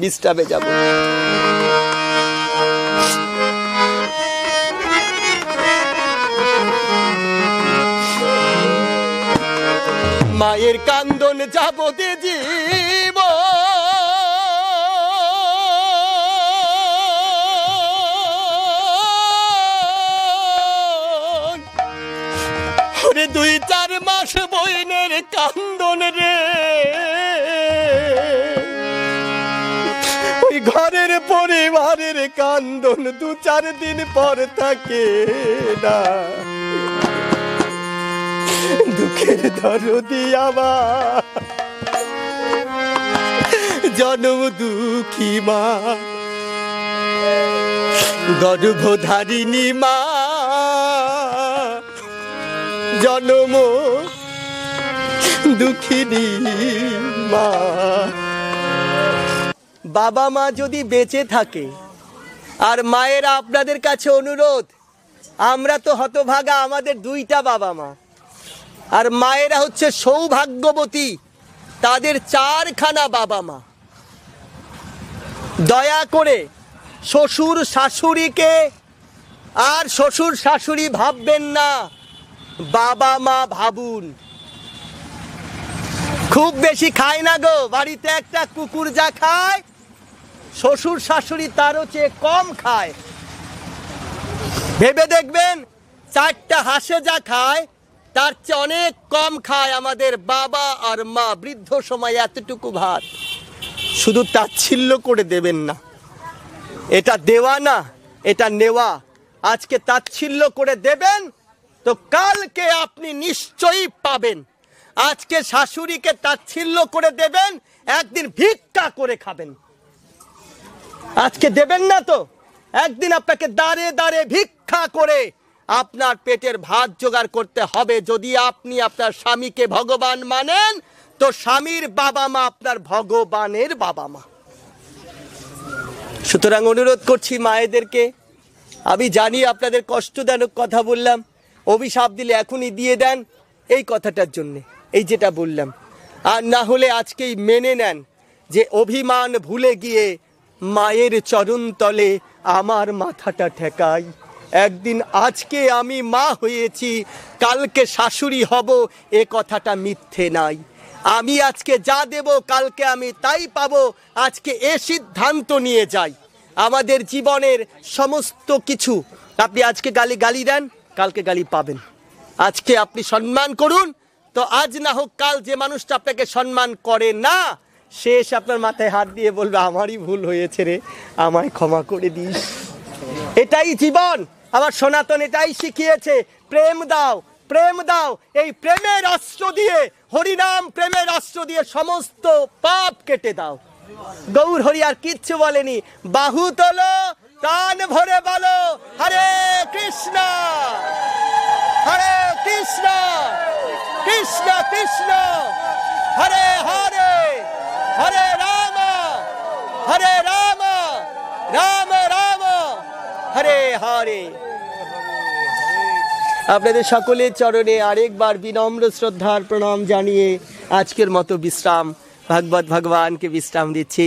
বিশ্রামে যাব। মায়ের কান্দন যাবতে জীব ওরে 2-4 মাস বইনের কান্দন রে, ওই ঘরের পরিবারের কান্দন 2-4 দিন পর থাকে না। দুঃখের দরদি আমার জনম দুঃখী মা, গর্ভধারিণী মা, জনম দুঃখিনী মা। বাবা মা যদি বেঁচে থাকে, আর মায়েরা আপনাদের কাছে অনুরোধ, আমরা তো হতভাগা, আমাদের 2টা বাবা মা, আর মায়েরা হচ্ছে সৌভাগ্যবতী, তাদের 4খানা বাবা মা। দয়া করে শ্বশুর শাশুড়িকে আর শ্বশুর শাশুড়ি ভাববেন না, বাবা মা ভাবুন। খুব বেশি খায় না গো, বাড়িতে একটা কুকুর যা খায় শ্বশুর শাশুড়ি তারও চেয়ে কম খায়। ভেবে দেখবেন 4টা হাঁসে যা খায় তার চেয়ে অনেক কম খায় আমাদের বাবা আর মা। বৃদ্ধ সময় এতটুকু ভাত। শুধু তাচ্ছিল্য করে দেবেন না, এটা দেওয়া না, এটা নেওয়া। আজকে তাচ্ছিল্য করে দেবেন তো কালকে আপনি নিশ্চয়ই পাবেন। আজকে শাশুড়িকে তাচ্ছিল্য করে দেবেন, একদিন ভিক্ষা করে খাবেন। আজকে দেবেন না তো একদিন আপনাকে দাঁড়ে দাঁড়ে ভিক্ষা করে আপনার পেটের ভাত জোগাড় করতে হবে। যদি আপনি আপনার স্বামীকে ভগবান মানেন, তো স্বামীর বাবা মা আপনার ভগবানের বাবা মা। সুতরাং অনুরোধ করছি মায়েদেরকে, আমি জানি আপনাদের কষ্টজনক কথা বললাম, অভিশাপ দিলে এখনই দিয়ে দেন এই কথাটার জন্যে, এই যেটা বললাম। আর না হলে আজকেই মেনে নেন যে অভিমান ভুলে গিয়ে মায়ের চরণ তলে আমার মাথাটা ঠেকাই। একদিন আজকে আমি মা হয়েছি, কালকে শাশুড়ি হব, এ কথাটা মিথ্যে নাই। আমি আজকে যা দেব কালকে আমি তাই পাবো। আজকে এ সিদ্ধান্ত নিয়ে যাই। আমাদের জীবনের সমস্ত কিছু, আপনি আজকে গালি দেন, কালকে গালি পাবেন। আজকে আপনি সম্মান করুন, তো আজ না হোক কাল যে মানুষটা আপনাকে সম্মান করে না, সে এসে আপনার মাথায় হাত দিয়ে বলবে আমারই ভুল হয়েছে রে, আমায় ক্ষমা করে দিস। এটাই জীবন। আমার সনাতন এটাই শিখিয়েছে, প্রেম দাও, প্রেম দাও। এই প্রেমের অস্ত্র দিয়ে, হরিনাম প্রেমের অস্ত্র দিয়ে সমস্ত পাপ কেটে দাও। গৌর হরি আর কিচ্ছু বলেনি। বাহু তোলো, কান ভরে বলো হরে কৃষ্ণ, হরে কৃষ্ণ, কৃষ্ণ কৃষ্ণ হরে হরে, হরে রাম, হরে রাম, রাম রাম হরে হরে। আপনাদের সকলের চরণে আরেকবার বিনম্র শ্রদ্ধার প্রণাম জানিয়ে আজকের মতো বিশ্রাম, ভাগবত ভগবানকে বিশ্রাম দিচ্ছি।